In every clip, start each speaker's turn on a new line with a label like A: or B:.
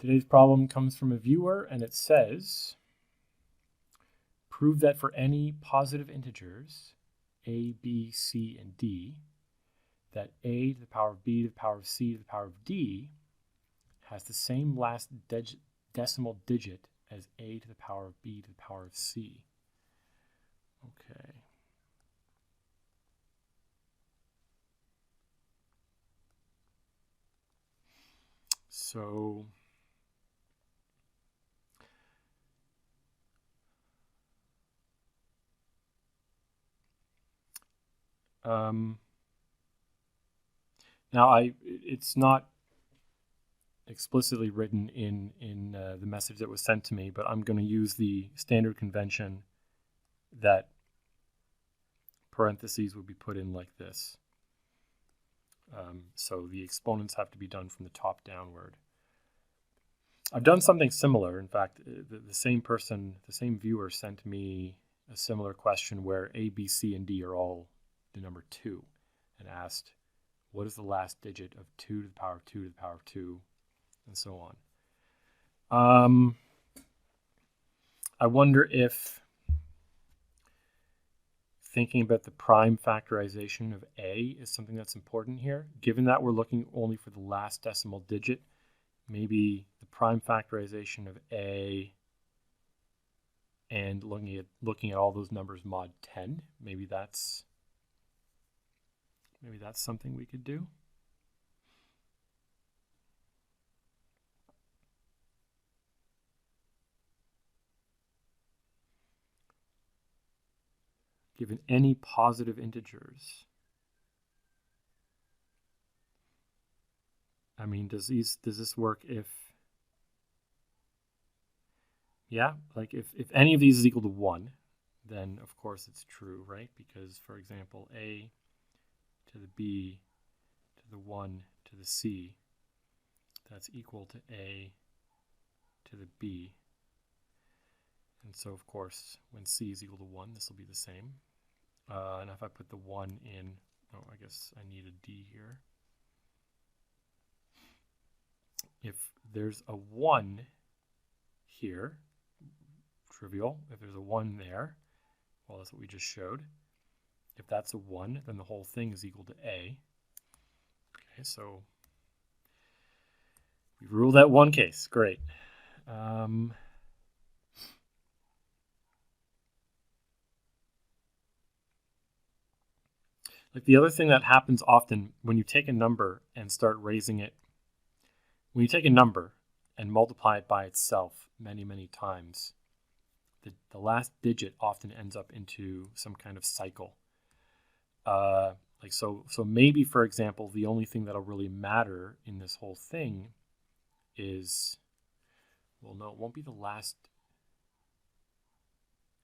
A: Today's problem comes from a viewer, and it says, prove that for any positive integers, a, b, c, and d, that a to the power of b to the power of c to the power of d has the same last decimal digit as a to the power of b to the power of c. Okay. So now it's not explicitly written in the message that was sent to me, but I'm going to use the standard convention that parentheses would be put in like this. So the exponents have to be done from the top downward. I've done something similar. In fact, the same person, the same viewer sent me a similar question where A, B, C, and D are all the number 2 and asked, what is the last digit of 2 to the power of 2 to the power of 2, and so on. I wonder if thinking about the prime factorization of A is something that's important here. Given that we're looking only for the last decimal digit, maybe the prime factorization of A and looking at all those numbers mod 10, maybe that's something we could do. Given any positive integers. I mean, does this work if, yeah, like if any of these is equal to 1, then of course it's true, right? Because, for example, A to the B to the 1 to the C, that's equal to A to the B. And so, of course, when C is equal to 1, this will be the same. And if I put the 1 in, oh, I guess I need a D here. If there's a 1 here, trivial, if there's a 1 there, well, that's what we just showed. If that's a 1, then the whole thing is equal to A. Okay, so we ruled out one case. Great. Like the other thing that happens often when you take a number and start raising it, when you take a number and multiply it by itself many, many times, the last digit often ends up into some kind of cycle. Like so maybe, for example, the only thing that'll really matter in this whole thing is, well, no, it won't be the last.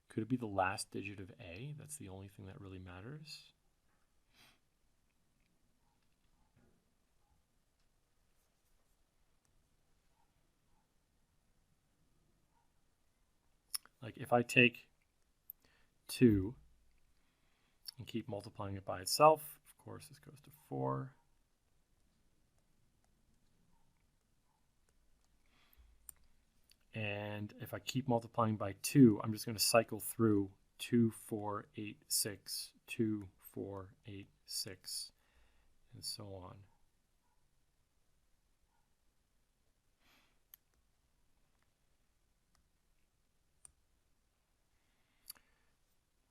A: Could it be the last digit of A? That's the only thing that really matters. Like if I take 2 and keep multiplying it by itself, of course this goes to 4. And if I keep multiplying by 2, I'm just going to cycle through 2, 4, 8, 6, 2, 4, 8, 6, and so on.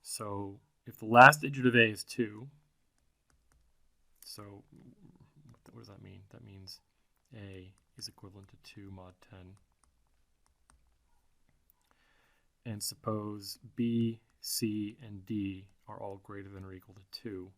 A: So if the last digit of A is 2, so what does that mean? That means A is equivalent to 2 mod 10. And suppose B, C, and D are all greater than or equal to 2.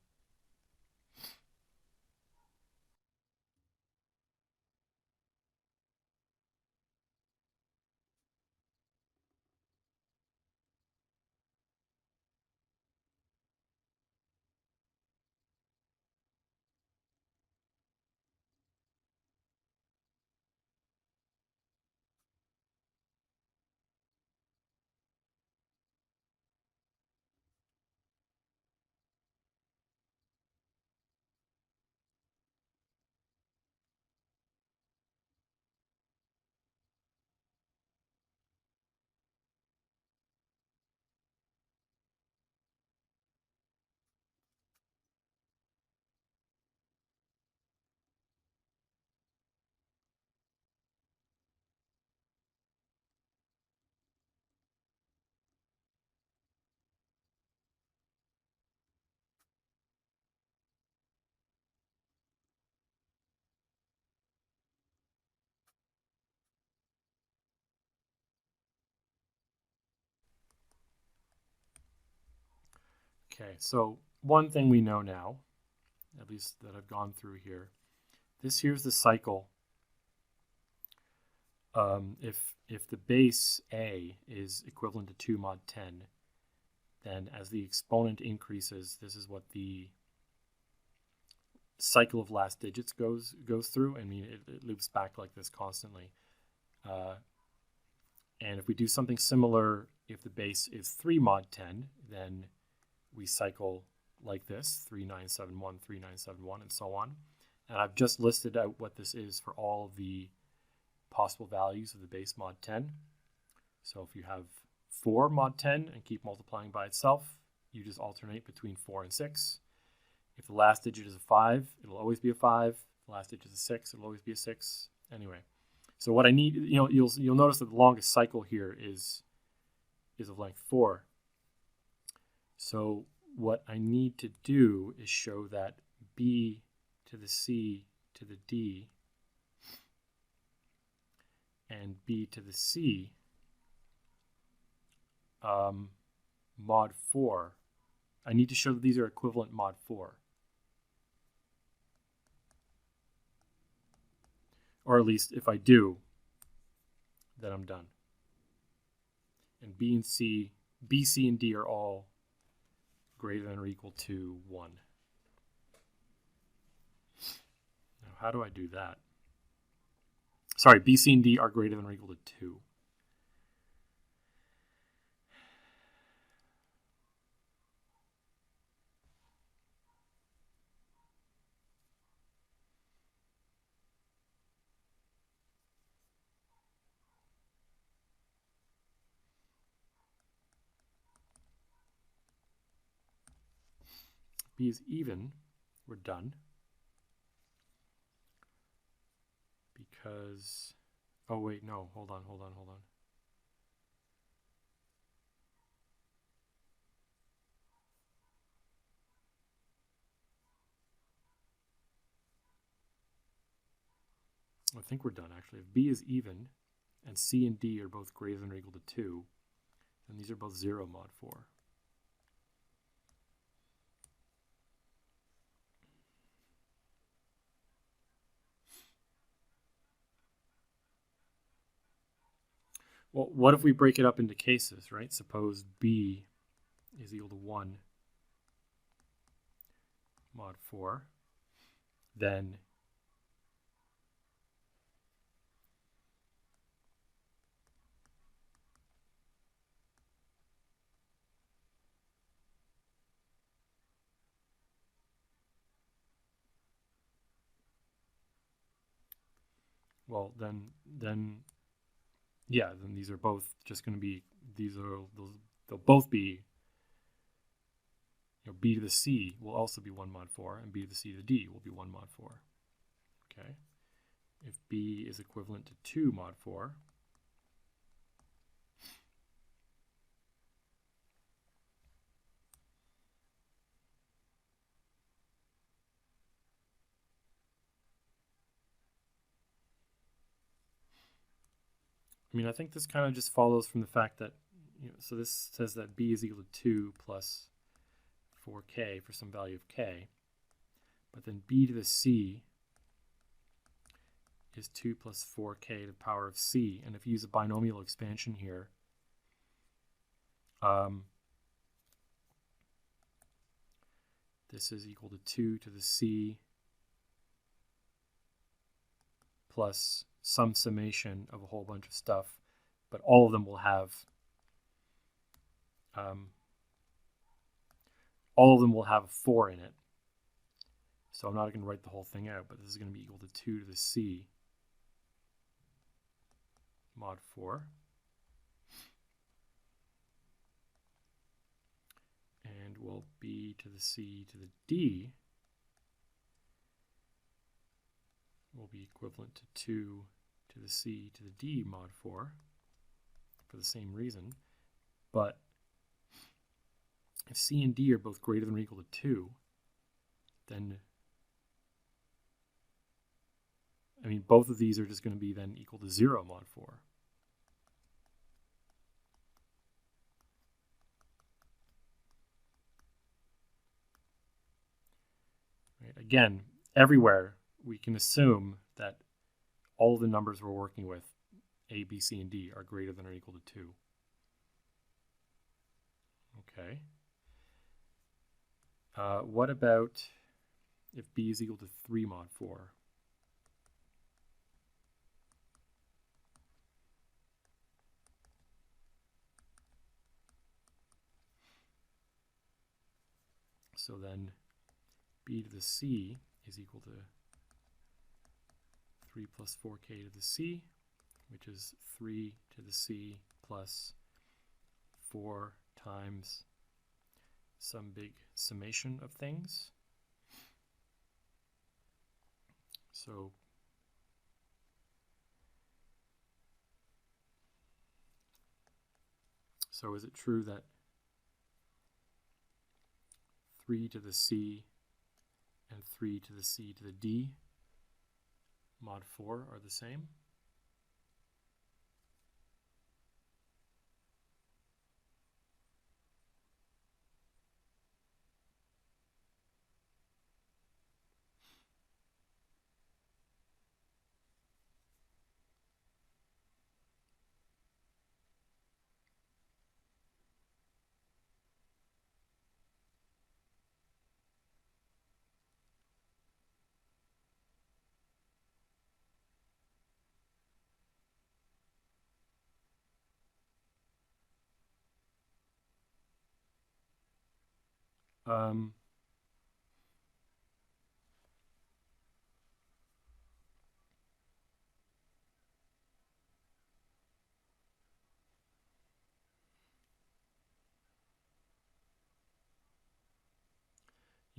A: Okay, so one thing we know now, at least that I've gone through here, here's the cycle. If the base A is equivalent to 2 mod 10, then as the exponent increases, this is what the cycle of last digits goes through. I mean, it loops back like this constantly. And if we do something similar, if the base is 3 mod 10, then we cycle like this, 3971, 3971, and so on. And I've just listed out what this is for all of the possible values of the base mod 10. So if you have 4 mod 10 and keep multiplying by itself, you just alternate between 4 and 6. If the last digit is a 5, it'll always be a 5. If the last digit is a 6, it'll always be a 6. Anyway, so what I need, you'll notice that the longest cycle here is of length 4. So what I need to do is show that B to the C to the D and B to the C mod 4. I need to show that these are equivalent mod 4. Or at least if I do, then I'm done. And B, C, and D are all greater than or equal to 1. Now, how do I do that? Sorry, B, C, and D are greater than or equal to 2. B is even, we're done. Because, oh wait, no, hold on. I think we're done actually. If B is even and C and D are both greater than or equal to 2, then these are both 0 mod 4. Well, what if we break it up into cases, right? Suppose B is equal to 1 mod 4, then then these are both just going to be, they'll both be, B to the C will also be 1 mod 4, and B to the C to the D will be 1 mod 4. Okay. If B is equivalent to 2 mod 4, I mean, I think this kind of just follows from the fact that, so this says that B is equal to 2 plus 4k for some value of k, but then B to the C is 2 plus 4k to the power of c, and if you use a binomial expansion here, this is equal to 2 to the c plus some summation of a whole bunch of stuff, but all of them will have a 4 in it. So I'm not going to write the whole thing out, but this is going to be equal to 2 to the c mod 4. And will B to the C to the D will be equivalent to 2 to the C to the D mod 4 for the same reason. But if C and D are both greater than or equal to 2, then, I mean, both of these are just going to be then equal to 0 mod 4. again, everywhere we can assume that all of the numbers we're working with, A, B, C, and D, are greater than or equal to 2. Okay. What about if B is equal to 3 mod 4? So then B to the C is equal to 3 plus 4k to the C, which is 3 to the C plus 4 times some big summation of things. So is it true that 3 to the C and 3 to the C to the D mod 4 are the same?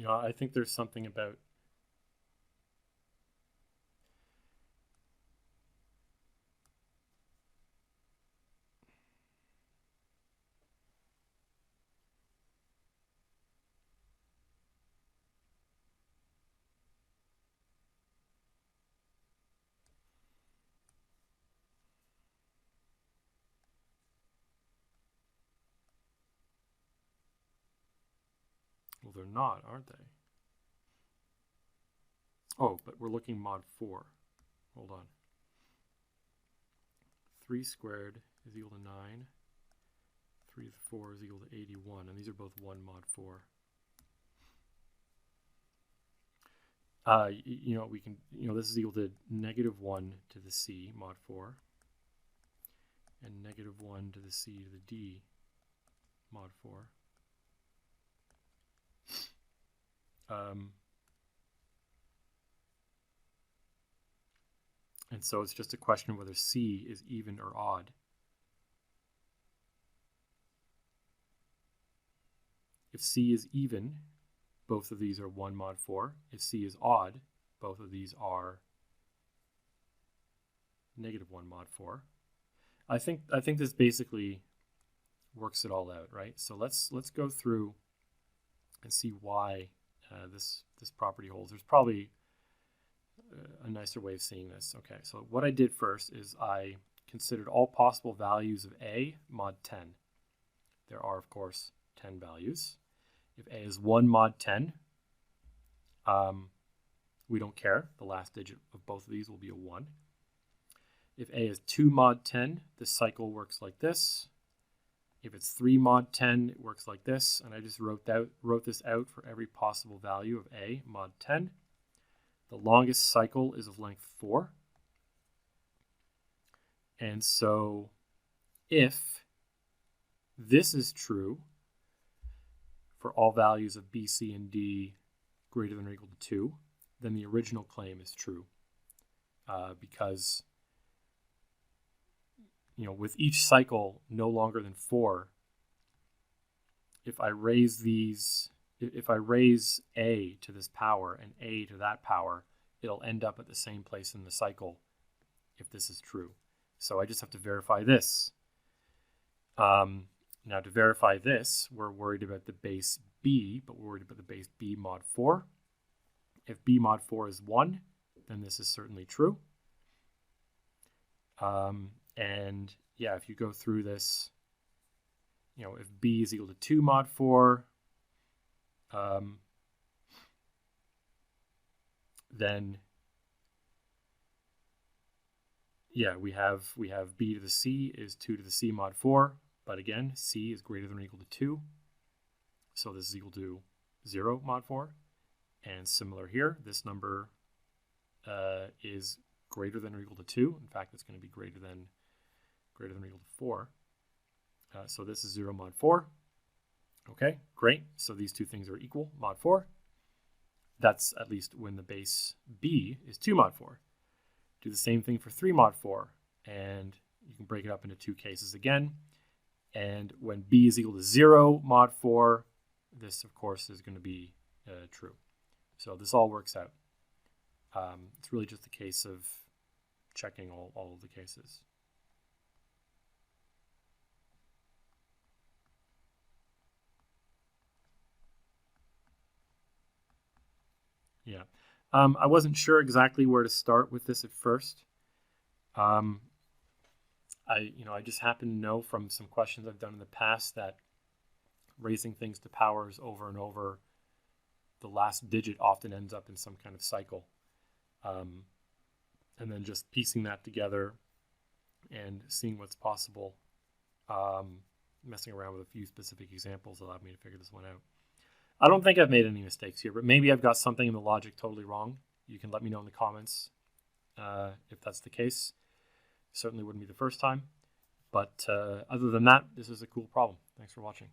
A: I think there's something about well, they're not, aren't they? Oh, but we're looking mod 4. Hold on. 3 squared is equal to 9. 3 to the 4 is equal to 81. And these are both 1 mod 4. We can, this is equal to -1 to the C mod 4. And -1 to the C to the D mod 4. And so it's just a question of whether C is even or odd. If C is even, both of these are 1 mod 4. If C is odd, both of these are -1 mod 4. I think this basically works it all out, right? So let's go through and see why this property holds. There's probably a nicer way of seeing this. Okay, so what I did first is I considered all possible values of A mod 10. There are, of course, 10 values. If A is 1 mod 10, we don't care. The last digit of both of these will be a 1. If A is 2 mod 10, the cycle works like this. If it's 3 mod 10, it works like this. And I just wrote this out for every possible value of A mod 10. The longest cycle is of length 4. And so if this is true for all values of B, C, and D greater than or equal to 2, then the original claim is true. Because, with each cycle no longer than 4, if I raise A to this power and A to that power, it'll end up at the same place in the cycle if this is true. So I just have to verify this. Now to verify this, we're worried about the base B, but we're worried about the base B mod 4. If B mod 4 is 1, then this is certainly true. And yeah, if you go through this, if B is equal to 2 mod 4, then yeah, we have b to the c is 2 to the c mod 4, but again, c is greater than or equal to 2, so this is equal to 0 mod 4. And similar here, this number is greater than or equal to 2. In fact, it's going to be greater than or equal to 4. So this is 0 mod 4. Okay, great. So these two things are equal, mod 4. That's at least when the base b is 2 mod 4. Do the same thing for 3 mod 4, and you can break it up into two cases again. And when b is equal to 0 mod 4, this, of course, is going to be true. So this all works out. It's really just a case of checking all of the cases. Yeah. I wasn't sure exactly where to start with this at first. I just happen to know from some questions I've done in the past that raising things to powers over and over, the last digit often ends up in some kind of cycle. And then just piecing that together and seeing what's possible, messing around with a few specific examples allowed me to figure this one out. I don't think I've made any mistakes here, but maybe I've got something in the logic totally wrong. You can let me know in the comments if that's the case. Certainly wouldn't be the first time. But other than that, this is a cool problem. Thanks for watching.